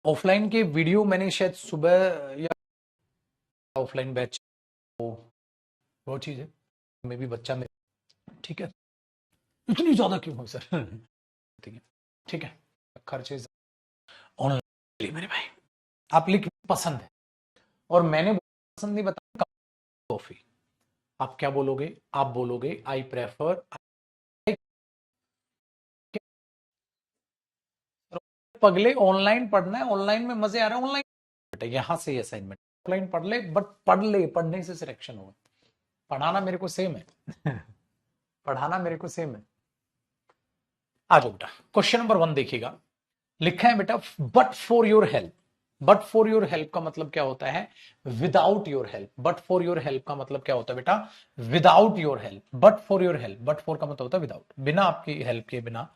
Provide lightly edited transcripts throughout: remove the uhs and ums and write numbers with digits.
Offline के video मैंने शायद सुबह या ऑफलाइन बैच, वो चीज है, में भी बच्चा में, ठीक है। इतनी ज्यादा क्यों हो सर? ठीक है, ठीक है, खर्चे ऑनलाइन मेरे भाई। आप लिख पसंद है, और मैंने पसंद नहीं बताया, कॉफी। आप क्या बोलोगे? आप बोलोगे आई प्रेफर। पगले ऑनलाइन पढ़ना है, ऑनलाइन में मजे आ रहे हैं, ऑनलाइन बेटा यहां से असाइनमेंट ऑफलाइन पढ़ ले, बट पढ़ ले, पढ़ने से सिलेक्शन होगा। पढ़ाना मेरे को सेम है। पढ़ाना मेरे को सेम है। आ जाओ बेटा, क्वेश्चन नंबर 1 देखिएगा। लिखा है बेटा but for your help. But for your help का मतलब क्या होता है? Without your help. But for your help का मतलब क्या होता है बेटा? Without your help. But for your help, but for का मतलब होता है विदाउट, बिना आपकी हेल्प के बिना।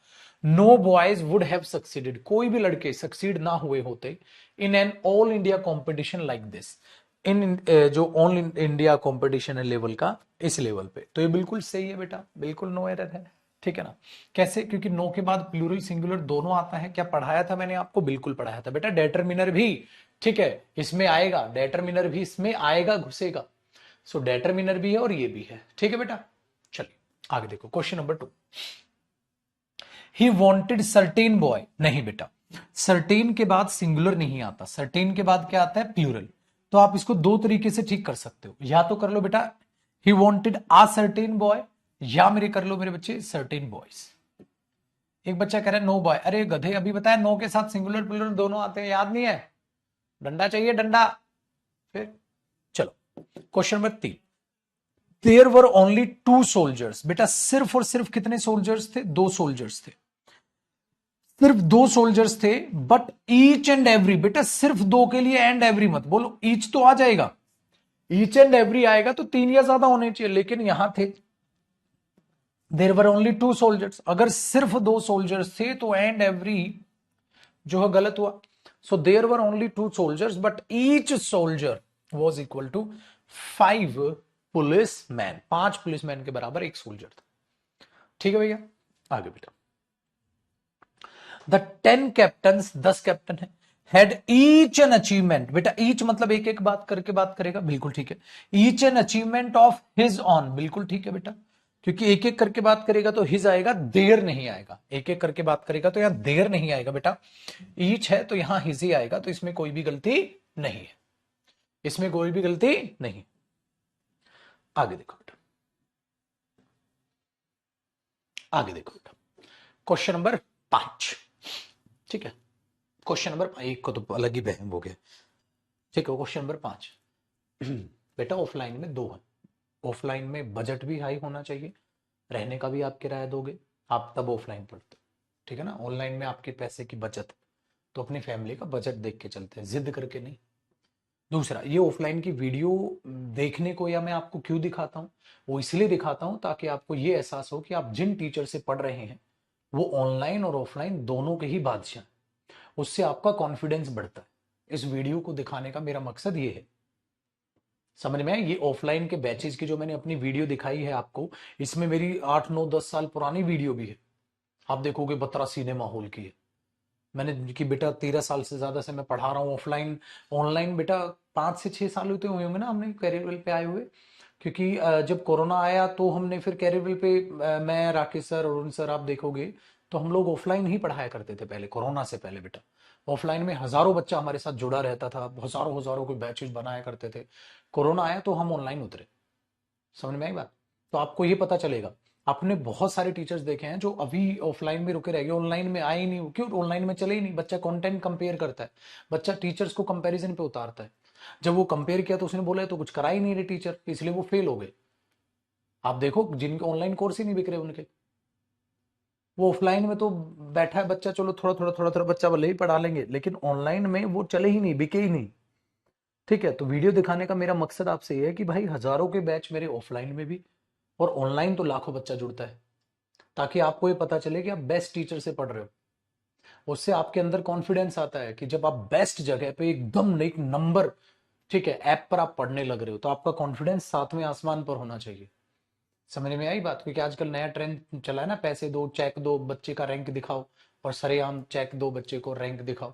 No boys would have succeeded, कोई भी लड़के सक्सीड ना हुए होते in an all India competition like this. इन जो ऑल इंडिया कॉम्पिटिशन है लेवल का, इस लेवल पे, तो ये बिल्कुल सही है बेटा, बिल्कुल नो एरर है। ठीक है ना? कैसे? क्योंकि नो के बाद प्लूरल सिंगुलर दोनों आता है। क्या पढ़ाया था मैंने आपको? बिल्कुल पढ़ाया था बेटा। डेटरमिनर भी, ठीक है, इसमें आएगा, डेटरमिनर भी इसमें आएगा, घुसेगा। सो डेटरमिनर भी है और ये भी है। ठीक है बेटा, चलिए आगे देखो, question number 2। He wanted certain boy, नहीं बेटा, सर्टेन के बाद सिंगुलर नहीं आता, सर्टेन के बाद क्या आता है? प्लूरल। तो आप इसको दो तरीके से ठीक कर सकते हो, या तो कर लो बेटा he wanted a certain boy, या मेरे कर लो मेरे बच्चे सर्टेन बॉयज। एक बच्चा कह रहा है नो बॉय, अरे गधे अभी बताया नो के साथ सिंगुलर प्लूरल दोनों आते हैं, याद नहीं है? डंडा चाहिए, डंडा। फिर चलो question number 3। There were only 2 soldiers, बेटा सिर्फ और सिर्फ कितने सोल्जर्स थे? 2 सोल्जर्स थे, सिर्फ 2 सोल्जर्स थे। बट ईच एंड एवरी, बेटा सिर्फ 2 के लिए एंड एवरी मत बोलो, ईच तो आ जाएगा, ईच एंड एवरी आएगा तो 3 या ज्यादा होने चाहिए, लेकिन यहां थे देयर वर ओनली 2 सोल्जर्स। अगर सिर्फ 2 सोल्जर्स थे तो एंड एवरी जो है गलत हुआ। So there were only 2 soldiers but each soldier was equal to 5 policeman, 5 policeman के बराबर एक सोल्जर था। ठीक है भैया, आगे बेटा। द 10 कैप्टन, 10 कैप्टन है, हैड ईच एन अचीवमेंट, बेटा ईच मतलब एक एक बात करके बात करेगा, बिल्कुल ठीक है। Each an achievement of his on, बिल्कुल ठीक है बेटा, क्योंकि एक एक करके बात करेगा तो हिज आएगा, देर नहीं आएगा। एक एक करके बात करेगा तो यहां देर नहीं आएगा बेटा, ईच है तो यहां हिज ही आएगा, तो इसमें कोई भी गलती नहीं है, इसमें कोई भी गलती नहीं। आगे देखो बेटा, आगे देखो बेटा, क्वेश्चन नंबर 5। ठीक है, क्वेश्चन नंबर 1 को तो अलग ही बहम हो गया। ठीक है, क्वेश्चन नंबर 5। बेटा ऑफलाइन में 2 है। ऑफलाइन में बजट भी हाई होना चाहिए, रहने का भी आप किराया दोगे, आप तब ऑफलाइन पढ़ते हो। ठीक है ना? ऑनलाइन में आपके पैसे की बचत, तो अपनी फैमिली का बजट देख के चलते हैं, जिद करके नहीं। दूसरा, ये ऑफलाइन की वीडियो देखने को या मैं आपको क्यों दिखाता हूँ? वो इसलिए दिखाता हूँ ताकि आपको ये एहसास हो कि आप जिन टीचर से पढ़ रहे हैं वो ऑनलाइन और ऑफलाइन दोनों के ही बादशाह, उससे आपका कॉन्फिडेंस बढ़ता है। इस वीडियो को दिखाने का मेरा मकसद ये है, समझ में? ये ऑफलाइन के बैचेज की जो मैंने अपनी वीडियो दिखाई है आपको, इसमें मेरी 8 9 10 साल पुरानी वीडियो भी है, आप देखोगे बतरा सीने माहौल की है मैंने, कि बेटा 13 साल से ज्यादा से मैं पढ़ा रहा हूँ ऑफलाइन। ऑनलाइन बेटा 5 से 6 साल होते हुए होंगे ना हमने कैरियरवेल पे आए हुए, क्योंकि जब कोरोना आया तो हमने फिर कैरियरवेल पे मैं, राकेश सर, अरुण सर, आप देखोगे तो हम लोग ऑफलाइन ही पढ़ाया करते थे पहले, कोरोना से पहले बेटा। ऑफलाइन में हजारों बच्चा हमारे साथ जुड़ा रहता था, हजारों हजारों के बैचेज बनाया करते थे। कोरोना आया तो हम ऑनलाइन उतरे। समझ में आई बात? तो आपको ये पता चलेगा, आपने बहुत सारे टीचर्स देखे हैं जो अभी ऑफलाइन में रुके रह गए, ऑनलाइन में आए ही नहीं। क्यों? ऑनलाइन में चले ही नहीं। बच्चा कंटेंट कंपेयर करता है, बच्चा टीचर्स को कंपैरिजन पे उतारता है। जब वो कंपेयर किया तो उसने बोला तो कुछ करा ही नहीं रहे टीचर, इसलिए वो फेल हो गए। आप देखो जिनके ऑनलाइन कोर्स ही नहीं बिक रहे उनके, वो ऑफलाइन में तो बैठा है बच्चा, चलो थोड़ा थोड़ा थोड़ा थोड़ा बच्चा भले ही पढ़ा लेंगे, लेकिन ऑनलाइन में वो चले ही नहीं, बिके ही नहीं। ठीक है, तो वीडियो दिखाने का मेरा मकसद आपसे ये है कि भाई हजारों के बैच मेरे ऑफलाइन में भी, और ऑनलाइन तो लाखों बच्चा जुड़ता है, ताकि आपको ये पता चले कि आप बेस्ट टीचर से पढ़ रहे हो। उससे आपके अंदर कॉन्फिडेंस आता है कि जब आप बेस्ट जगह पे एकदम एक नंबर, ठीक है, ऐप पर आप पढ़ने लग रहे हो, तो आपका कॉन्फिडेंस 7वें आसमान पर होना चाहिए। समझ में आई बात? क्योंकि आजकल नया ट्रेंड चला है ना, पैसे दो चेक दो बच्चे का रैंक दिखाओ, और सरेआम चेक दो बच्चे को रैंक दिखाओ।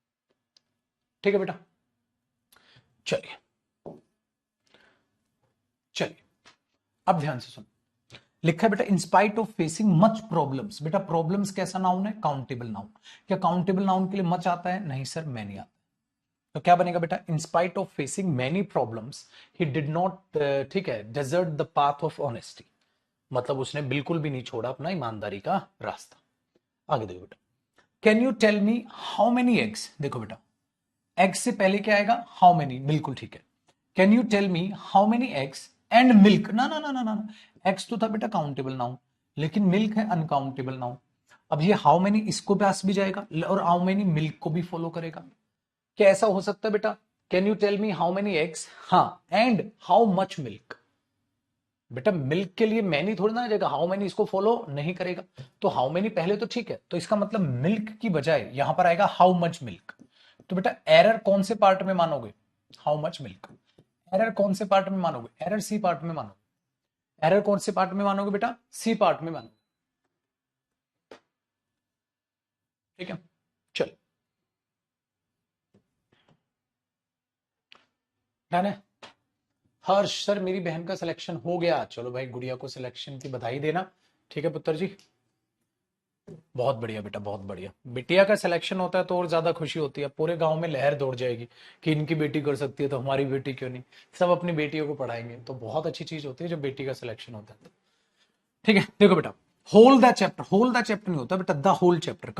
ठीक है बेटा, चलिए चलिए अब ध्यान से सुन। लिखा है बेटा in spite of facing much problems. बेटा प्रॉब्लम्स कैसा नाउन है? Countable noun. क्या काउंटेबल नाउन के लिए मच आता है? नहीं सर, मैनी आता है। तो क्या बनेगा बेटा? In spite of facing many problems he did not, ठीक है, desert the path of honesty. मतलब उसने बिल्कुल भी नहीं छोड़ा अपना ईमानदारी का रास्ता। आगे देखो बेटा, can you tell me how many eggs. देखो बेटा एग्स से पहले क्या आएगा? हाउ मेनी, बिल्कुल ठीक है। Can you tell me how many eggs and milk. ना ना ना ना ना, एग्स तो था बेटा काउंटेबल नाउन, लेकिन मिल्क है अनकाउंटेबल नाउन। अब ये हाउ मेनी इसको पास भी जाएगा और हाउ मेनी मिल्क को भी फॉलो करेगा। क्या ऐसा हो सकता है बेटा? Can you tell me how many eggs, हाँ, एंड हाउ मच मिल्क। बेटा मिल्क के लिए मैनी थोड़ी ना आ जाएगा, हाउ मेनी इसको फॉलो नहीं करेगा। तो हाउ मेनी पहले तो ठीक है, तो इसका मतलब मिल्क की बजाय यहां पर आएगा हाउ मच मिल्क। तो बेटा एरर कौन से पार्ट में मानोगे? How much milk. एरर कौन से पार्ट में मानोगे? एरर सी पार्ट में मानोगे। एरर कौन से पार्ट में मानोगे बेटा? सी पार्ट में मानोगे। ठीक है, चलो डन है। हर्ष सर मेरी बहन का सिलेक्शन हो गया। चलो भाई गुड़िया को सिलेक्शन की बधाई देना। ठीक है पुत्र जी, बहुत बढ़िया बेटा, बहुत बढ़िया। बिटिया का सिलेक्शन होता है तो और ज्यादा खुशी होती है, पूरे गांव में लहर दौड़ जाएगी कि इनकी बेटी कर सकती है तो हमारी बेटी क्यों नहीं। सब अपनी बेटियों को पढ़ाएंगे, तो बहुत अच्छी चीज होती है जब बेटी का सिलेक्शन होता है। ठीक है, देखो बेटा whole the chapter, whole the chapter नहीं होता बेटा, the whole chapter, the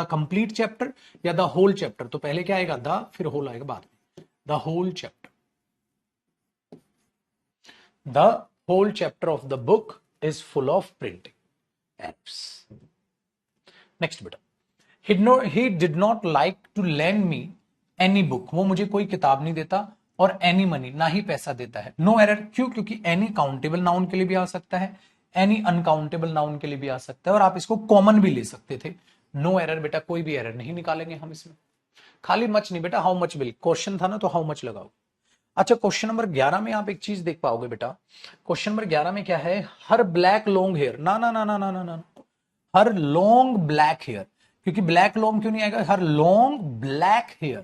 complete chapter या द होल चैप्टर। तो पहले क्या आएगा? द, फिर होल आएगा बाद में। The whole chapter, the whole chapter of the book is full of printing apps. Next बेटा, he did not like to lend me any book। वो मुझे कोई किताब नहीं देता, और एनी मनी, ना ही पैसा देता है। नो एरर, क्यों? क्योंकि एनी काउंटेबल नाउन के लिए भी आ सकता है, एनी अनकाउंटेबल नाउन के लिए भी आ सकता है, और आप इसको कॉमन भी ले सकते थे। नो एरर बेटा, कोई भी एरर नहीं निकालेंगे हम इसमें। खाली मच नहीं बेटा, हाउ मच बिल क्वेश्चन था ना, तो हाउ मच लगाओ। अच्छा क्वेश्चन नंबर 11 में आप एक चीज देख पाओगे बेटा। क्वेश्चन नंबर 11 में क्या है? हर ब्लैक लॉन्ग हेयर। ना ना ना ना ना ना ना, हर लॉन्ग ब्लैक हेयर। क्योंकि ब्लैक लॉन्ग क्यों नहीं आएगा? हर लॉन्ग ब्लैक हेयर,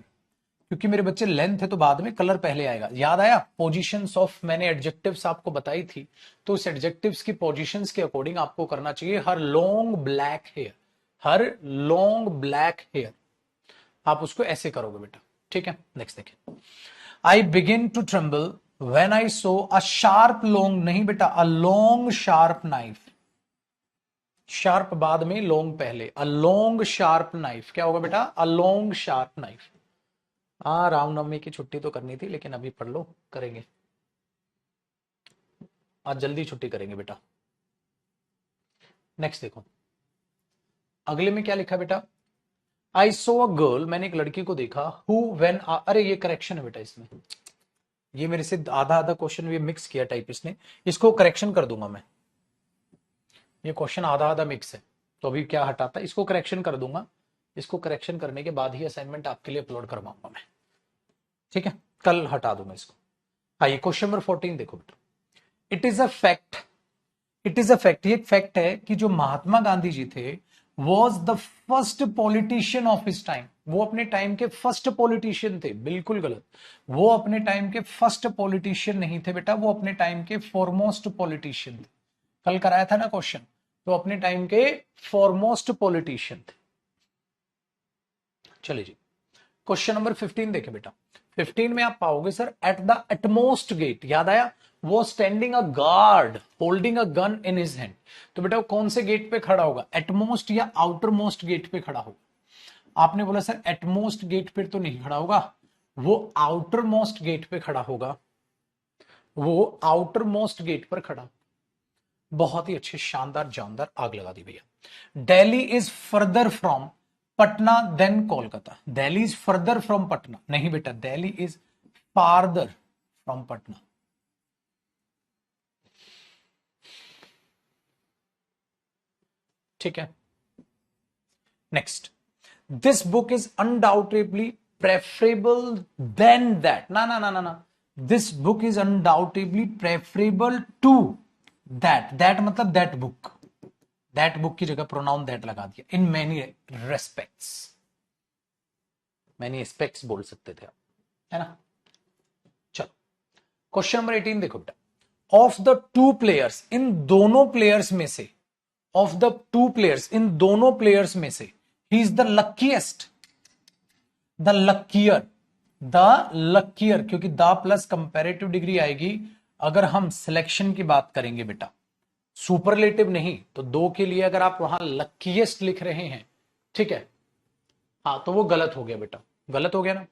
क्योंकि मेरे बच्चे लेंथ है तो बाद में कलर पहले आएगा। याद आया? पोजीशंस ऑफ, मैंने एडजेक्टिव्स आपको बताई थी, तो उस एडजेक्टिव्स की पोजीशंस के अकॉर्डिंग आपको करना चाहिए her long black hair, her long black hair. आप उसको ऐसे करोगे बेटा। ठीक है, नेक्स्ट देखिए। I begin to tremble when I saw a sharp long, नहीं बेटा, a long sharp knife. Sharp बाद में, लॉन्ग पहले। अ लॉन्ग शार्प नाइफ, क्या होगा बेटा? A long sharp knife. हाँ रामनवमी की छुट्टी तो करनी थी, लेकिन अभी पढ़ लो, करेंगे आज, जल्दी छुट्टी करेंगे बेटा। नेक्स्ट देखो, अगले में क्या लिखा बेटा? आई सो अ गर्ल, मैंने एक लड़की को देखा, हु व्हेन, अरे ये करेक्शन है बेटा इसमें, ये मेरे से आधा आधा क्वेश्चन ये मिक्स किया टाइपिस्ट ने, इसको करेक्शन कर दूंगा मैं। ये क्वेश्चन आधा आधा मिक्स है, तो अभी क्या हटाता है, इसको करेक्शन कर दूंगा। इसको करेक्शन करने के बाद ही असाइनमेंट आपके लिए अपलोड करवाऊंगा मैं। ठीक है, कल हटा दूंगा इसको। आइए क्वेश्चन नंबर 14 देखो बेटा। It is a fact, it is a fact, ये एक फैक्ट है कि जो महात्मा गांधी जी थे, was the first politician of his time. वो अपने टाइम के फर्स्ट पॉलिटिशियन थे। बिल्कुल गलत, वो अपने टाइम के फर्स्ट पॉलिटिशियन नहीं थे बेटा, वो अपने टाइम के फॉरमोस्ट पॉलिटिशियन थे। कल कराया था ना क्वेश्चन, तो अपने टाइम के फॉरमोस्ट पॉलिटिशियन थे। चलिए जी, क्वेश्चन नंबर 15 देखे बेटा। 15 में आप पाओगे sir at the utmost gate, याद आया? वो standing a guard holding a gun in his hand. तो बेटा वो कौन से गेट पे खड़ा होगा? एटमोस्ट या आउटर मोस्ट गेट पे खड़ा होगा? आपने बोला सर एटमोस्ट गेट पे तो नहीं खड़ा होगा, वो आउटर मोस्ट गेट पे खड़ा होगा, वो आउटर मोस्ट गेट पर खड़ा। बहुत ही अच्छे, शानदार, जानदार, आग लगा दी भैया। Delhi is further from Patna than Kolkata. Delhi is further from Patna, नहीं बेटा, Delhi is farther from Patna. ठीक है, next, this book is undoubtedly preferable than that. ना ना ना ना ना, this book is undoubtedly preferable to that. That मतलब दैट बुक, दैट बुक की जगह प्रोनाउन दैट लगा दिया। In many respects. Many aspects बोल सकते थे आप, है ना। चलो क्वेश्चन नंबर 18 देखो बेटा, ऑफ द टू प्लेयर्स, इन दोनों प्लेयर्स में से, ऑफ द टू प्लेयर्स, इन दोनों प्लेयर्स में से, he is the luckiest, the luckier, the luckier, क्योंकि द प्लस कंपैरेटिव डिग्री आएगी अगर हम सिलेक्शन की बात करेंगे बेटा, सुपरलेटिव नहीं। तो दो के लिए अगर आप वहां लकीएस्ट लिख रहे हैं, ठीक है, हाँ तो वो गलत हो गया बेटा, गलत हो गया ना।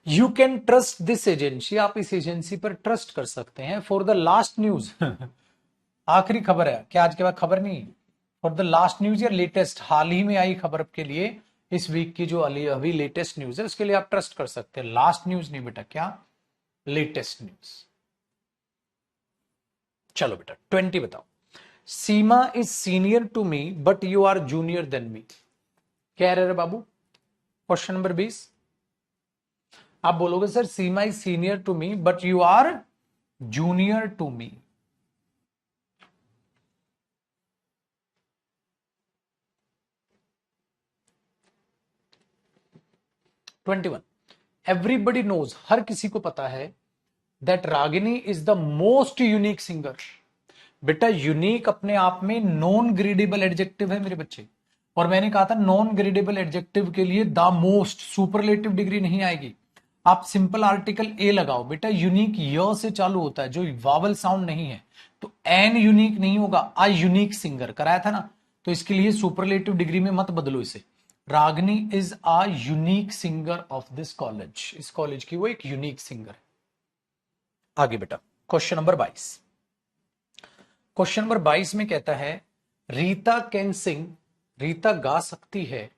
You can trust this agency, आप इस एजेंसी पर ट्रस्ट कर सकते हैं। फॉर द लास्ट न्यूज आखिरी खबर है क्या, आज के बाद खबर नहीं, फॉर द लास्ट न्यूज या लेटेस्ट, हाल ही में आई खबर के लिए, इस वीक की जो अभी लेटेस्ट न्यूज है उसके लिए आप ट्रस्ट कर सकते हैं। लास्ट न्यूज नहीं बेटा, क्या, लेटेस्ट न्यूज। चलो बेटा 20 बताओ, Seema is senior to me but you are junior then me, क्या रहे बाबू। क्वेश्चन नंबर 20, आप बोलोगे sir Seema is senior to me but you are junior to me. Twenty one, everybody knows, हर किसी को पता है, that Ragini is the most unique singer. बेटा यूनिक अपने आप में नॉन ग्रेडेबल एडजेक्टिव है मेरे बच्चे, और मैंने कहा था नॉन ग्रेडेबल एडजेक्टिव के लिए द मोस्ट सुपरलेटिव डिग्री नहीं आएगी, आप सिंपल आर्टिकल ए लगाओ। बेटा यूनिक य से चालू होता है, जो वावल साउंड नहीं है, तो एन यूनिक नहीं होगा, आ यूनिक सिंगर कराया था ना, तो इसके लिए सुपरलेटिव डिग्री में मत बदलो इसे। Ragini is a unique singer of this college, इस कॉलेज की वो एक यूनिक सिंगर है। आगे बेटा क्वेश्चन नंबर 22, क्वेश्चन नंबर 22 में कहता है रीता कैन सिंग, रीता गा सकती है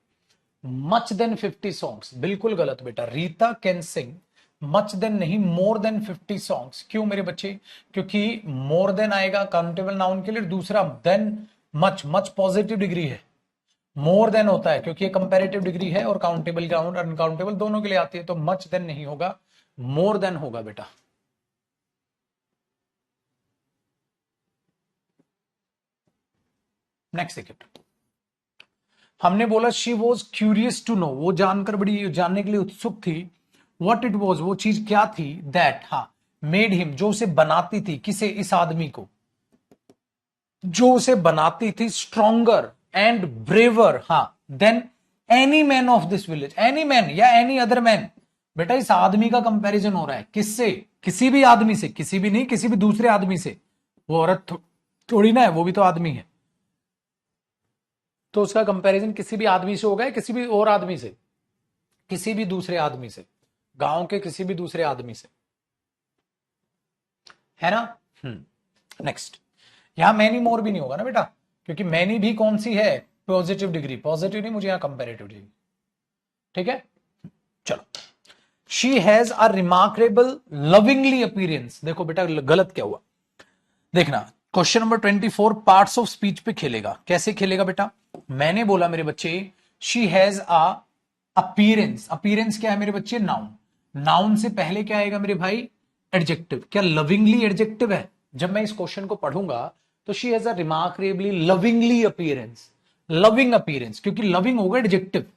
मच देन 50 सॉन्ग्स। बिल्कुल गलत बेटा, Rita can sing much than नहीं, मोर देन 50 सॉन्ग्स। क्यों मेरे बच्चे, क्योंकि मोर देन आएगा काउंटेबल नाउन के लिए, दूसरा than much, much positive degree है, मोर देन होता है क्योंकि ये कंपैरेटिव डिग्री है, और काउंटेबल काउंट अनकाउंटेबल दोनों के लिए आती है, तो मच देन नहीं होगा, मोर देन होगा बेटा। नेक्स्ट देखिए, हमने बोला she was curious to know, वो जानकर बड़ी जानने के लिए उत्सुक थी, व्हाट इट वॉज, वो चीज क्या थी, दैट, हाँ, मेड हिम, जो उसे बनाती थी, किसे, इस आदमी को, जो उसे बनाती थी, स्ट्रोंगर एंड ब्रेवर, हाँ, than any man of this village, any man या एनी अदर मैन। बेटा इस आदमी का कंपैरिजन हो रहा है किससे, किसी भी आदमी से, किसी भी नहीं, किसी भी दूसरे आदमी से, वो औरत थोड़ी ना है, वो भी तो आदमी है, तो उसका कंपैरिजन किसी भी आदमी से होगा, किसी भी और आदमी से, किसी भी दूसरे आदमी से, गांव के किसी भी दूसरे आदमी से, है ना। नेक्स्ट, यहां मैनी मोर भी नहीं होगा ना बेटा, क्योंकि मैनी भी कौन सी है, पॉजिटिव डिग्री, पॉजिटिव नहीं, मुझे यहां कंपैरेटिव डिग्री, ठीक है। चलो, she has a remarkable lovingly appearance, देखो बेटा गलत क्या हुआ, देखना question number 24 parts of speech पे खेलेगा, कैसे खेलेगा बेटा, मैंने बोला मेरे बच्चे she has a appearance, appearance क्या है मेरे बच्चे, नाउन, नाउन से पहले क्या आएगा मेरे भाई, एडजेक्टिव, क्या लविंगली एडजेक्टिव है, जब मैं इस क्वेश्चन को पढ़ूंगा तो she has a remarkably lovingly appearance, loving appearance, क्योंकि लविंग होगा एडजेक्टिव,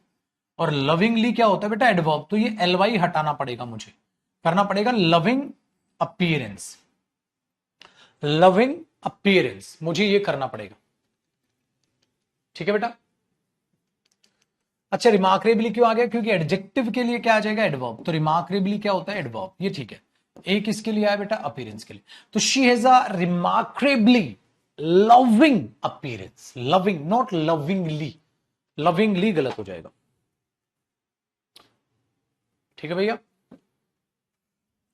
और लविंगली क्या होता है बेटा, एडवर्ब, तो ये एलवाई हटाना पड़ेगा, मुझे करना पड़ेगा लविंग अपीयरेंस, लविंग अपीयरेंस, मुझे ये करना पड़ेगा, ठीक है बेटा। अच्छा रिमार्केबली क्यों आ गया, क्योंकि एडजेक्टिव के लिए क्या आ जाएगा, एडवर्ब, तो रिमार्केबली क्या होता है, एडवर्ब, ये ठीक है। एक किसके लिए आया बेटा, अपीयरेंस के लिए, तो she has a remarkably loving appearance, loving not lovingly, lovingly गलत हो जाएगा, ठीक है भैया।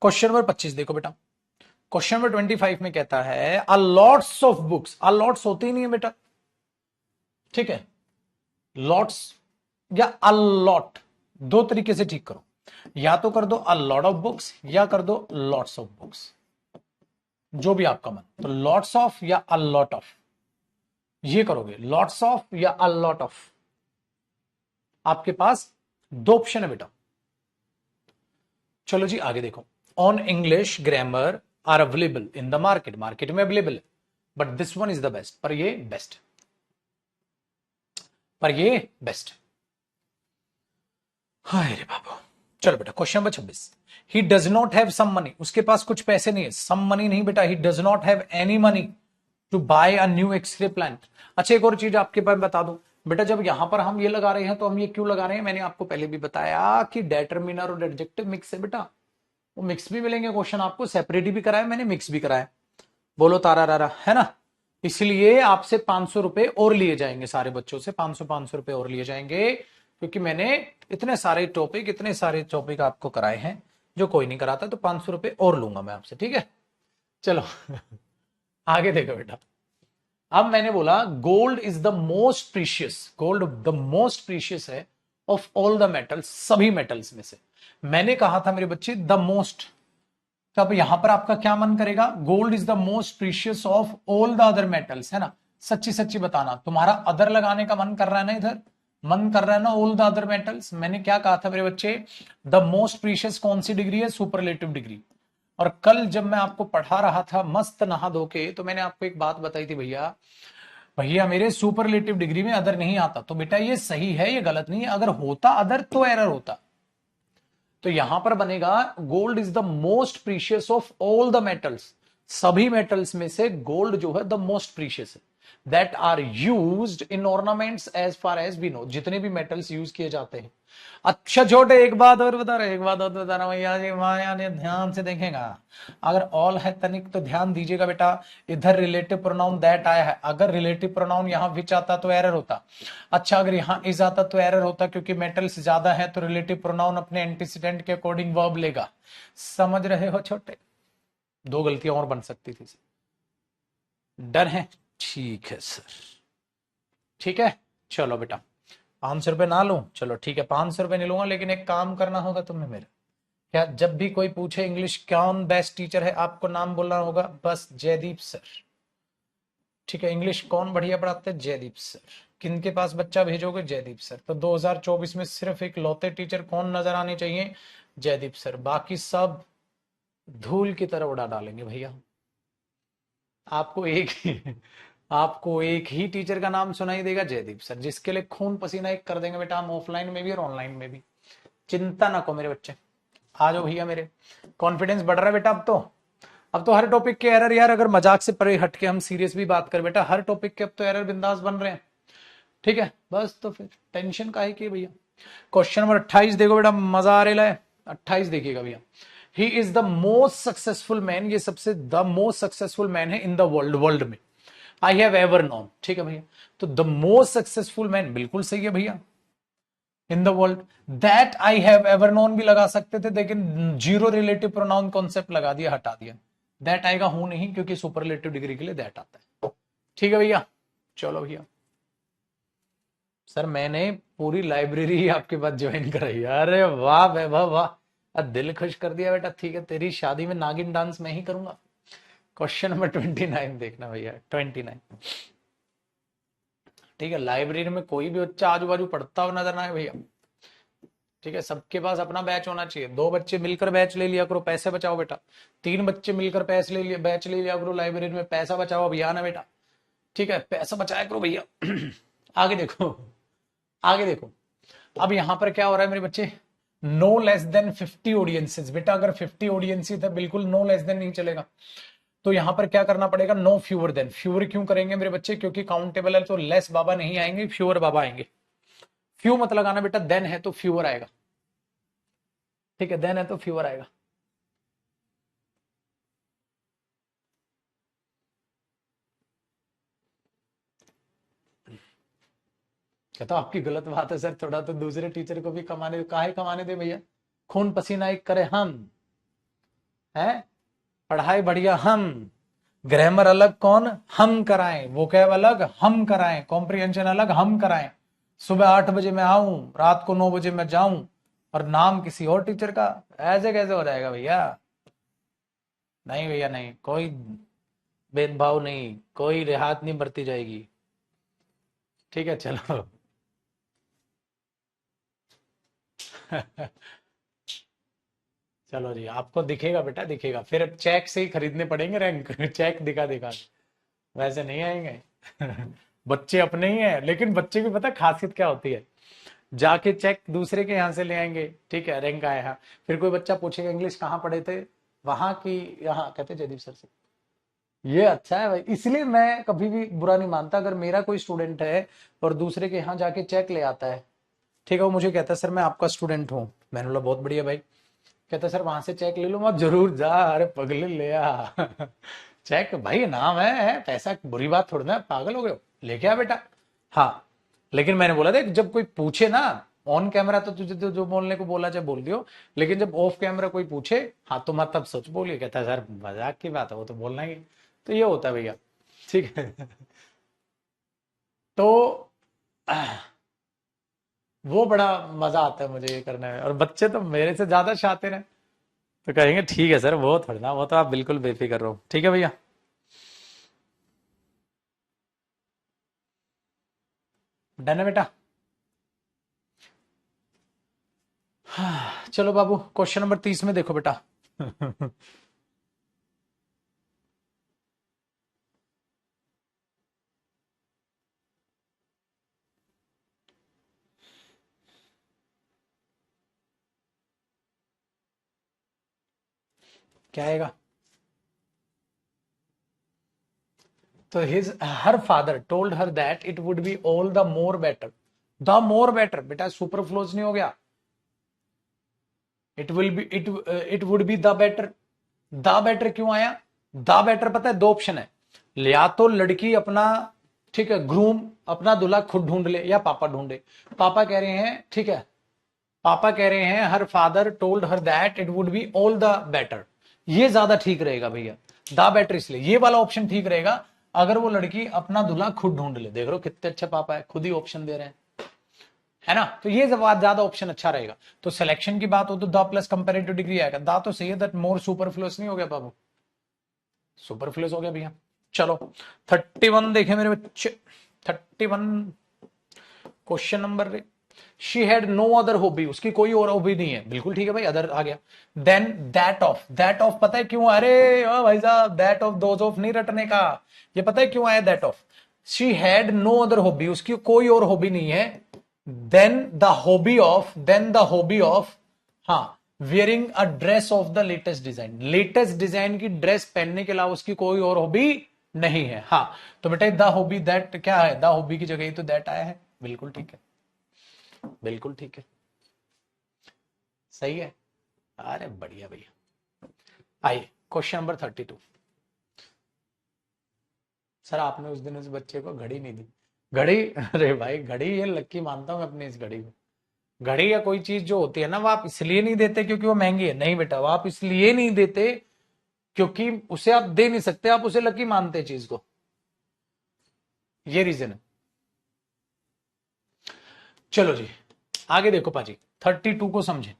क्वेश्चन नंबर 25 देखो बेटा, क्वेश्चन नंबर 25 में कहता है a lots of books, a lots होते ही नहीं है बेटा, ठीक है, लॉट्स या अ लॉट, दो तरीके से ठीक करो, या तो कर दो अ लॉट ऑफ बुक्स या कर दो लॉट्स ऑफ बुक्स, जो भी आपका मन, तो लॉट्स ऑफ या अ लॉट ऑफ, ये करोगे, लॉट्स ऑफ या अ लॉट ऑफ, आपके पास दो ऑप्शन है बेटा। चलो जी आगे देखो, on English grammar are available in the market, market में अवेलेबल है, but this one is the best, पर ये बेस्ट, पर ये बेस्ट, हाय रे बाबू। चलो बेटा question number 26। He does not have some money, उसके पास कुछ पैसे नहीं है। सम मनी नहीं बेटा, he does not have any money to buy a new x-ray plant. अच्छा एक और चीज आपके पास बता दूं बेटा, जब यहां पर हम ये लगा रहे हैं तो हम ये क्यों लगा रहे हैं, मैंने आपको पहले भी बताया कि डेटर्मिनर और एडजेक्टिव मिक्स है बेटा। वो मिक्स भी मिलेंगे क्वेश्चन आपको, सेपरेट भी कराया मैंने, मिक्स भी कराया। बोलो तारा रारा, है ना। इसलिए आपसे 500 रुपए और लिए जाएंगे, सारे बच्चों से 500 रुपए और लिए जाएंगे, क्योंकि मैंने इतने सारे टॉपिक आपको कराए हैं जो कोई नहीं कराता, तो 500 रुपए और लूंगा मैं आपसे, ठीक है। चलो आगे देखो बेटा। अब मैंने बोला gold is the most precious, gold the most precious है ऑफ ऑल द मेटल्स, सभी मेटल्स में से। मैंने कहा था मेरे बच्चे द मोस्ट, तो अब यहां पर आपका क्या मन करेगा, gold is the most precious of all the other metals, है ना। सच्ची सच्ची बताना, तुम्हारा अदर लगाने का मन कर रहा है ना, इधर मन कर रहा है ना ऑल द अदर मेटल्स। मैंने क्या कहा था मेरे बच्चे, द मोस्ट प्रीशियस कौन सी डिग्री है, सुपरलेटिव डिग्री। और कल जब मैं आपको पढ़ा रहा था मस्त नहा धो के, तो मैंने आपको एक बात बताई थी, भैया भैया मेरे सुपरलेटिव डिग्री में अदर नहीं आता। तो बेटा ये सही है, ये गलत नहीं है, अगर होता अदर तो एरर होता। तो यहां पर बनेगा gold is the most precious of all the metals, सभी मेटल्स में से गोल्ड जो है द मोस्ट प्रीशियस है, that are used in ornaments as far as we know, जितने भी मेटल्स यूज किए जाते हैं। अच्छा छोटे एक बात और बता रहे, एक बात और बता रहा भैया जी, माया ने ध्यान से देखेगा। अगर ऑल है तनिक तो ध्यान दीजिएगा बेटा, इधर रिलेटिव प्रोनाउन दैट आया है, अगर रिलेटिव प्रोनाउन यहां विच आता तो एरर होता। अच्छा अगर यहां इज आता तो एरर होता, क्योंकि मेटल्स ज्यादा है तो रिलेटिव प्रोनाउन अपने एंटीसीडेंट के अकॉर्डिंग वर्ब लेगा। समझ रहे हो छोटे, दो गलतियां और बन सकती थी। डर है, ठीक है सर, ठीक है। चलो बेटा 500 रुपए ना लूं, चलो ठीक है 500 रुपए नहीं लूंगा, लेकिन एक काम करना होगा तुम्हें मेरे। क्या जब भी कोई पूछे इंग्लिश कौन बेस्ट टीचर है, आपको नाम बोलना होगा बस, जयदीप सर। ठीक है, इंग्लिश कौन बढ़िया पढ़ाते हैं, जयदीप सर। किन के पास बच्चा भेजोगे, जयदीप सर। तो 2024 में सिर्फ एक लौते टीचर कौन नजर आने चाहिए, जयदीप सर। बाकी सब धूल की तरह उड़ा डालेंगे भैया। आपको एक ही आपको एक ही टीचर का नाम सुनाई देगा, जयदीप सर, जिसके लिए खून पसीना एक कर देंगे बेटा हम, ऑफलाइन में भी और ऑनलाइन में भी। चिंता ना करो मेरे बच्चे, आ जाओ भैया मेरे। कॉन्फिडेंस बढ़ रहा है बेटा अब तो हर टॉपिक के एरर यार, अगर मजाक से परे हट के हम सीरियस भी बात करें बेटा, हर टॉपिक के अब तो एरर बिंदास बन रहे हैं, ठीक है। बस तो फिर टेंशन का है कि भैया। क्वेश्चन नंबर 28 देखो बेटा, मजा आ रहा है। 28 देखिएगा भैया। He is the most successful man, ये सबसे द मोस्ट सक्सेसफुल मैन है इन द वर्ल्ड, वर्ल्ड में आई हैव एवर नोन, ठीक है भैया। तो द मोस्ट सक्सेसफुल मैन बिल्कुल सही है भैया in the world. That I have ever known भी लगा सकते थे, लेकिन जीरो रिलेटिव प्रोनाउन कॉन्सेप्ट लगा दिया, हटा दिया। दैट आएगा हूं नहीं, क्योंकि सुपरलेटिव डिग्री के लिए दैट आता है, ठीक है भैया। चलो भैया सर मैंने पूरी लाइब्रेरी आपके पास ज्वाइन कराई, अरे वाह वैभव वाह, दिल खुश कर दिया बेटा। ठीक है, तेरी शादी में नागिन डांस मैं ही करूंगा। क्वेश्चन नंबर 29 देखना भैया, 29। ठीक है, लाइब्रेरी में कोई भी बच्चा आजू बाजू पढ़ता हुआ नजर ना आए भैया, ठीक है। सबके पास अपना बैच होना चाहिए, दो बच्चे मिलकर बैच ले लिया करो, पैसे बचाओ बेटा। तीन बच्चे मिलकर पैसे ले लिया, बैच ले लिया करो लाइब्रेरी में, पैसा बचाओ अभियान है बेटा, ठीक है। पैसा बचाया करो भैया आगे देखो, आगे देखो। अब यहां पर क्या हो रहा है मेरे बच्चे, नो लेस देन 50 ऑडियंसेस। बेटा अगर 50 ऑडियंसेस है, बिल्कुल नो लेस देन नहीं चलेगा। तो यहां पर क्या करना पड़ेगा, नो फ्यूअर देन। फ्यूअर क्यों करेंगे मेरे बच्चे, क्योंकि काउंटेबल है तो लेस बाबा नहीं आएंगे, फ्यूअर बाबा आएंगे। फ्यू मत लगाना बेटा, देन है तो फ्यूअर आएगा, ठीक है। देन है तो फ्यूअर आएगा। कहता आपकी गलत बात है सर, थोड़ा तो दूसरे टीचर को भी कमाने, काहे कमाने दे भैया। खून पसीना एक करे हम, है पढ़ाई बढ़िया हम, ग्रामर अलग कौन हम कराएं, वोकैब अलग हम कराएं, कॉम्प्रिहेंशन अलग हम कराएं। सुबह 8 बजे मैं आऊं, रात को 9 बजे मैं जाऊं, और नाम किसी और टीचर का, ऐसे कैसे हो जाएगा भैया। नहीं भैया नहीं, कोई भेदभाव नहीं, कोई रियायत नहीं बरती जाएगी, ठीक है। चलो चलो जी, आपको दिखेगा बेटा, दिखेगा। फिर चेक से ही खरीदने पड़ेंगे रैंक चेक दिखा दिखा के। वैसे नहीं आएंगे बच्चे अपने ही हैं, लेकिन बच्चे की पता खासियत क्या होती है, जाके चेक दूसरे के यहाँ से ले आएंगे, ठीक है, रैंक आया है। फिर कोई बच्चा पूछेगा इंग्लिश कहाँ पढ़े थे, वहां की यहाँ, कहते जयदीप सर से। ये अच्छा है भाई, इसलिए मैं कभी भी बुरा नहीं मानता अगर मेरा कोई स्टूडेंट है और दूसरे के यहाँ जाके चेक ले आता है, ठीक है, वो मुझे कहता है सर मैं आपका स्टूडेंट हूँ, मैंने बोला बहुत बढ़िया भाई, कहता सर वहां से चेक ले लो, मैं जरूर जा, अरे पगले ले आ चेक भाई नाम है, पैसा बुरी बात थोड़ी ना, पागल हो गए हो, लेके आ बेटा। हाँ, लेकिन मैंने बोला देख जब कोई पूछे ना, ऑन कैमरा तो तुझे तो जो बोलने को बोला चाहे बोल दियो, लेकिन जब ऑफ कैमरा कोई पूछे, हाँ तो मत तब सोच बोलिए, कहता है सर मजाक की बात है, वो तो बोलना ही है। तो ये होता है भैया, ठीक है तो वो बड़ा मजा आता है मुझे ये करने में, और बच्चे तो मेरे से ज्यादा शातिर हैं, तो कहेंगे ठीक है सर, वो थोड़ा ना, वो तो आप बिल्कुल बेफिक्र रहो, ठीक है भैया। डन है बेटा। चलो बाबू क्वेश्चन नंबर 30 में देखो बेटा क्या आएगा? तो his her father told her that it would be all the more better, the more better बेटा सुपरफ्लोज नहीं हो गया, it will be it would be the better, the better क्यों आया? द बेटर पता है दो ऑप्शन है, या तो लड़की अपना, ठीक है, ग्रूम अपना दूल्हा खुद ढूंढ ले या पापा ढूंढे। पापा कह रहे हैं, ठीक है, पापा कह रहे हैं her father told her that it would be all the better, ये ज्यादा ठीक रहेगा भैया, द बेटर, इसलिए ये वाला ऑप्शन ठीक रहेगा, अगर वो लड़की अपना दूल्हा खुद ढूंढ ले। देख लो कितने अच्छे पापा है, खुद ही ऑप्शन दे रहे हैं, है ना, तो ये ज्यादा ऑप्शन अच्छा रहेगा। तो सिलेक्शन की बात हो तो द प्लस कंपेरेटिव डिग्री आएगा, द तो सही है, दैट मोर सुपरफ्लुअस नहीं हो गया बाबू, सुपरफ्लुअस हो गया भैया। चलो 31 देखे मेरे बच्चे, 31 question number, she had no other hobby, उसकी कोई और हॉबी नहीं है, बिल्कुल ठीक है भाई, अदर आ गया। देन दैट ऑफ पता है क्यों? अरे ओ भाई साहब, दैट ऑफ दोज ऑफ नहीं रटने का, ये पता है क्यों आया that of? She had no other hobby, उसकी कोई और हॉबी नहीं है, देन द हॉबी ऑफ, हाँ, wearing a dress of the latest design, latest design की ड्रेस पहनने के अलावा उसकी कोई और हॉबी नहीं है। हाँ, तो बेटा द हॉबी दैट क्या है, द हॉबी की जगह ही तो दैट आया है, बिल्कुल ठीक है, बिल्कुल ठीक है, सही है, अरे बढ़िया भैया। आइए क्वेश्चन नंबर 32। सर आपने उस दिन उस बच्चे को घड़ी नहीं दी, घड़ी अरे भाई घड़ी, ये लक्की मानता हूं मैं अपनी इस घड़ी को। घड़ी या कोई चीज जो होती है ना, वो आप इसलिए नहीं देते क्योंकि वो महंगी है, नहीं बेटा, वो आप इसलिए नहीं देते क्योंकि उसे आप दे नहीं सकते, आप उसे लकी मानते चीज को, ये रीजन है। चलो जी आगे देखो पाजी, 32 को समझे।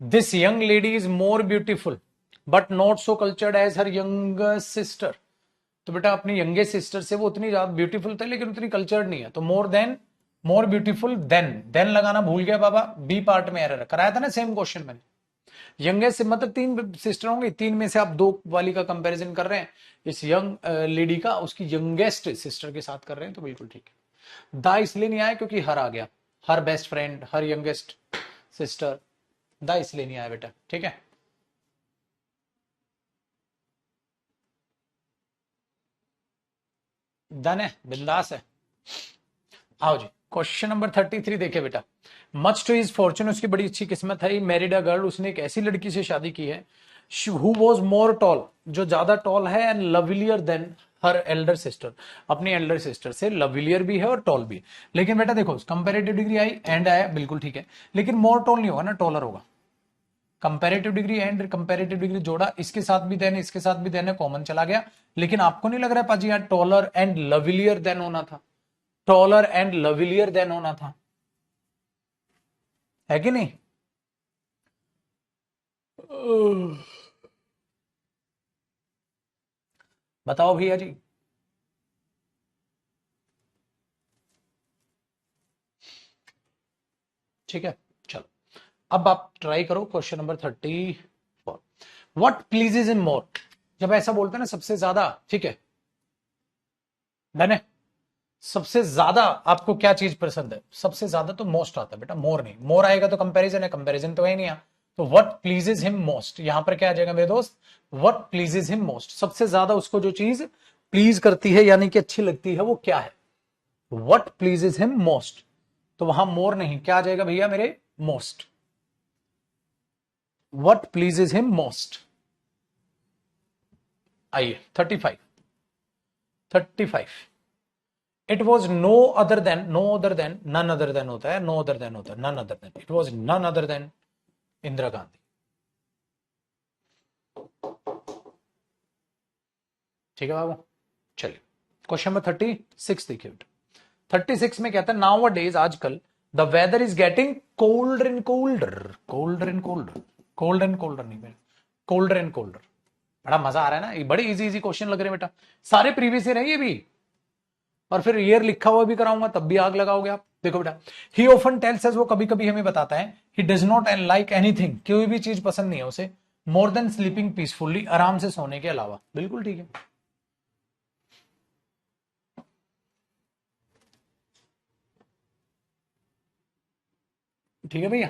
This young lady is more beautiful but not so cultured as her young sister, तो बेटा अपनी यंगेस्ट सिस्टर से वो उतनी ज्यादा ब्यूटीफुल थे लेकिन उतनी कल्चर्ड नहीं है, तो मोर ब्यूटीफुल देन लगाना भूल गया बाबा, बी पार्ट में एरर कराया था ना, सेम क्वेश्चन मैंने। यंगेस्ट मतलब 3 सिस्टर होंगी, 3 में से आप 2 वाली का कंपैरिजन कर रहे हैं, इस यंग लेडी का उसकी यंगेस्ट सिस्टर के साथ कर रहे हैं, तो बिल्कुल ठीक है। दा इसलिए नहीं आया क्योंकि हर आ गया, हर बेस्ट फ्रेंड, हर यंगेस्ट सिस्टर, दा इसलिए नहीं आया बेटा, ठीक है। डन है, बिंदास है। आओ जी क्वेश्चन नंबर 33 देखे बेटा। मच टू हिज फॉर्चून, उसकी बड़ी अच्छी किस्मत है, मैरिड अ गर्ल, उसने एक ऐसी लड़की से शादी की है, हु वॉज मोर टॉल, जो ज्यादा टॉल है, and lovelier than her elder sister, अपनी एल्डर सिस्टर से लवलियर भी है और टॉल भी है। लेकिन बेटा देखो कंपेरेटिव डिग्री आई, एंड आया, बिल्कुल ठीक है, लेकिन मोर टॉल नहीं होगा ना, टॉलर होगा। Comparative degree and comparative degree जोड़ा, इसके साथ भी देने, इसके साथ भी देने, कॉमन चला गया, लेकिन आपको नहीं लग रहा है पाजी यहाँ टॉलर एंड लवलियर देन होना था, टॉलर एंड लवलियर देन होना था, है कि नहीं? बताओ भैया जी। ठीक है, चलो अब आप ट्राई करो क्वेश्चन नंबर 34। व्हाट प्लीजेज इन मोर, जब ऐसा बोलते हैं ना सबसे ज्यादा, ठीक है, डन है, सबसे ज्यादा आपको क्या चीज पसंद है? सबसे ज्यादा तो मोस्ट आता है बेटा, मोर नहीं। मोर आएगा तो कंपैरिजन है, कंपैरिजन तो है नहीं यहाँ। तो व्हाट प्लीजेज हिम मोस्ट, यहां पर क्या आ जाएगा मेरे दोस्त? व्हाट प्लीजेज हिम मोस्ट, सबसे ज्यादा उसको जो चीज प्लीज करती है यानी कि अच्छी लगती है वो क्या है? व्हाट प्लीजेज हिम मोस्ट, तो वहां मोर नहीं, क्या आ जाएगा भैया मेरे? Most. What pleases him most. आइए 35। 35, it was no other than, no other than, none other than होता है, नो अदर देन होता है, none other than, it was none other than Indira Gandhi. ठीक है बाबू, चलिए क्वेश्चन नंबर 36 देखिए। 36 में कहता है नाउ अ डेज, आजकल the weather is getting colder and colder, colder and colder, cold and colder नहीं, कोल्डर एंड कोल्डर। बड़ा मजा आ रहा है ना, ये बड़े इजी इजी क्वेश्चन लग रहे हैं बेटा, सारे प्रीवियस ईयर है ये भी, और फिर ईयर लिखा हुआ भी कराऊंगा तब भी आग लगाओगे आप। देखो बेटा, ही ऑफन टेल्स अस, वो कभी कभी हमें बताता है, ही डज नॉट लाइक एनीथिंग, कोई भी चीज पसंद नहीं है उसे, मोर देन स्लीपिंग पीसफुली, आराम से सोने के अलावा। बिल्कुल ठीक है। ठीक है भैया।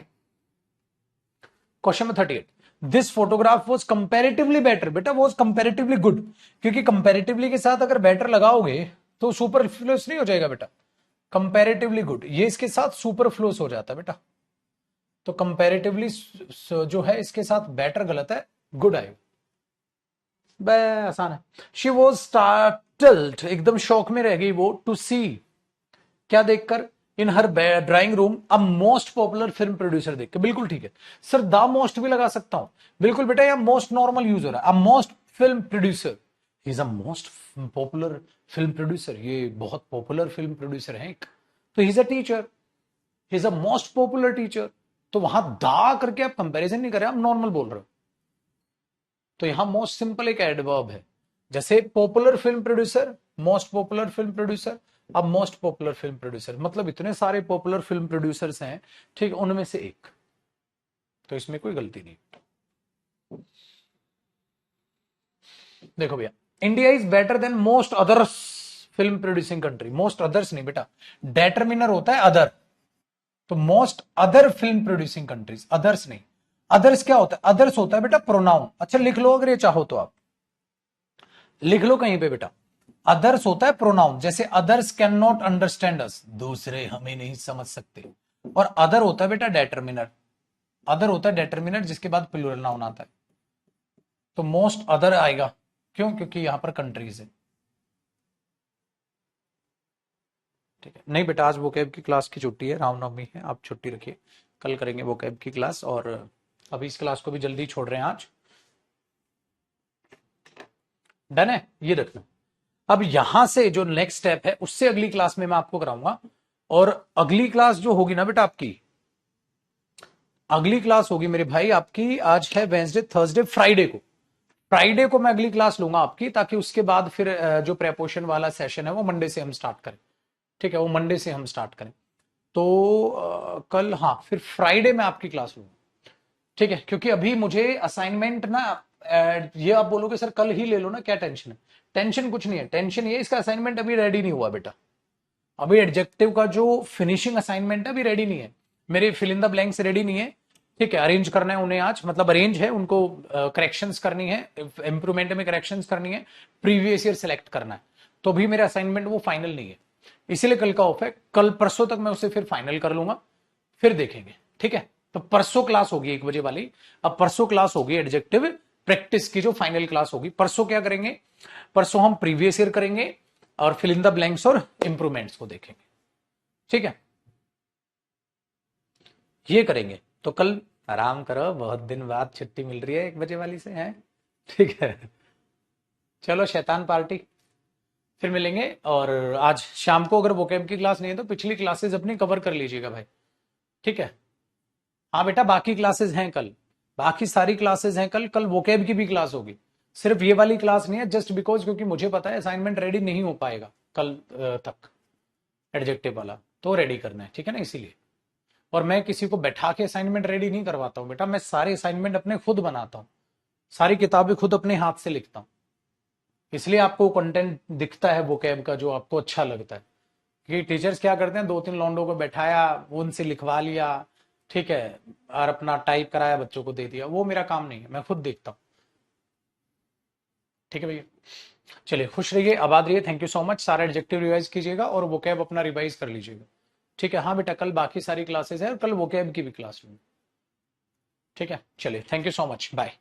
Question number 38, this photograph was comparatively better, बेटा वॉज कंपेरेटिवली गुड, क्योंकि कंपेरेटिवली के साथ अगर बेटर लगाओगे तो सुपरफ्लूस नहीं हो जाएगा बेटा, कंपेरेटिवली गुड, ये इसके साथ सुपरफ्लूस हो जाता है बेटा, तो कंपेरेटिवली जो है इसके साथ बेटर गलत है, गुड आएगा। आसान है। शी वॉज स्टार्टल्ड, एकदम शौक में रह गई वो, टू सी, क्या देखकर? In her drawing room a most popular film producer देख के। बिल्कुल ठीक है सर, द मोस्ट भी लगा सकता हूं, बिल्कुल बेटा, यह मोस्ट नॉर्मल यूज हो रहा है, a most film producer, is a most popular film producer, ये बहुत पॉपुलर फिल्म प्रोड्यूसर है एक, तो he is a teacher, he is a most popular teacher, तो वहां दा करके आप कंपैरिजन नहीं कर रहे, आप नॉर्मल बोल रहे हो, तो यहां मोस्ट सिंपल एक एडवर्ब है, जैसे popular film producer, most popular film producer, अब मोस्ट पॉपुलर फिल्म प्रोड्यूसर, मतलब इतने सारे पॉपुलर फिल्म प्रोड्यूसर्स हैं, ठीक, उनमें से एक, तो इसमें कोई गलती नहीं। देखो भैया, India is better than most others film producing country, most others नहीं बेटा, डेटरमिनर होता है अदर, तो most other film producing countries, others नहीं। अदर्स क्या होता है? अदर्स होता है बेटा प्रोनाउन, अच्छा लिख लो अगर ये चाहो तो, आप लिख लो कहीं पे बेटा, अदर्स होता है प्रोनाउन, जैसे अदर्स कैन नॉट अंडरस्टैंड अस, दूसरे हमें नहीं समझ सकते, और अदर होता है बेटा डेटरमिनर, अदर होता है डेटरमिनर जिसके बाद प्लूरल नाउन आता है, तो मोस्ट अदर आएगा, क्यों? क्योंकि यहां पर कंट्रीज है। ठीक है, नहीं बेटा आज वोकैब की क्लास की छुट्टी है, रामनवमी है, आप छुट्टी रखिए, कल करेंगे वोकैब की क्लास, और अभी इस क्लास को भी जल्दी छोड़ रहे हैं आज। डन है, ये रखना। अब यहां से जो नेक्स्ट स्टेप है उससे अगली क्लास में मैं आपको कराऊंगा, और अगली क्लास जो होगी ना बेटा आपकी, अगली क्लास होगी मेरे भाई आपकी, आज है वेंसडे, थर्सडे, फ्राइडे को, फ्राइडे को मैं अगली क्लास लूंगा आपकी, ताकि उसके बाद फिर जो प्रेपोशन वाला सेशन है वो मंडे से हम स्टार्ट करें। ठीक है, वो मंडे से हम स्टार्ट करें, तो कल, हाँ फिर फ्राइडे में आपकी क्लास लूंगा। ठीक है, क्योंकि अभी मुझे असाइनमेंट ना, ये आप बोलोगे सर कल ही ले लो ना, क्या टेंशन है? टेंशन कुछ नहीं है, टेंशन ये इसका असाइनमेंट अभी रेडी नहीं हुआ बेटा, अभी एडजेक्टिव का जो फिनिशिंग असाइनमेंट है अभी रेडी नहीं है, मेरे fill in the blanks ready नहीं है। ठीक है, अरेंज करना है उन्हें आज, मतलब अरेंज है उनको, करेक्शंस करनी है, इंप्रूवमेंट में करेक्शंस करनी है, प्रीवियस ईयर सेलेक्ट करना है, तो अभी मेरा असाइनमेंट वो फाइनल नहीं है, इसीलिए कल का ऑफ है, कल परसों तक मैं उसे फिर फाइनल कर लूंगा, फिर देखेंगे। ठीक है, तो परसों क्लास होगी 1 बजे वाली, अब परसों क्लास होगी एडजेक्टिव प्रैक्टिस की जो फाइनल क्लास होगी, परसों क्या करेंगे? परसों हम प्रीवियस ईयर करेंगे और फिल इन द ब्लैंक्स और इंप्रूवमेंट्स को देखेंगे। ठीक है, ये करेंगे, तो कल आराम करो, बहुत दिन बाद छुट्टी मिल रही है 1 बजे वाली से, है? ठीक है, चलो शैतान पार्टी, फिर मिलेंगे, और आज शाम को अगर वोकैब की क्लास नहीं है तो पिछली क्लासेस अपनी कवर कर लीजिएगा भाई। ठीक है, हाँ बेटा बाकी क्लासेस हैं कल, बाकी सारी क्लासेस हैं कल, कल वोकैब की भी क्लास होगी, सिर्फ ये वाली क्लास नहीं है, जस्ट बिकॉज क्योंकि मुझे पता है असाइनमेंट रेडी नहीं हो पाएगा कल तक, एडजेक्टिव वाला तो रेडी करना है, ठीक है ना, इसीलिए। और मैं किसी को बैठा के असाइनमेंट रेडी नहीं करवाता हूं बेटा, मैं सारे असाइनमेंट अपने खुद बनाता हूं, सारी किताबें खुद अपने हाथ से लिखता हूं, इसलिए आपको कंटेंट दिखता है वोकैब का जो आपको अच्छा लगता है, कि टीचर्स क्या करते हैं, 2-3 लौंडों को बैठाया, उनसे लिखवा लिया, ठीक है, और अपना टाइप कराया, बच्चों को दे दिया। वो मेरा काम नहीं है, मैं खुद देखता हूँ। ठीक है भैया, चलिए खुश रहिए, आबाद रहिए, थैंक यू सो मच। सारा एडजेक्टिव रिवाइज कीजिएगा और वोकैब अपना रिवाइज कर लीजिएगा। ठीक है, हाँ बेटा, कल बाकी सारी क्लासेस है और कल वोकैब की भी क्लास लूंगी। ठीक है, चलिए, thank you so much, bye.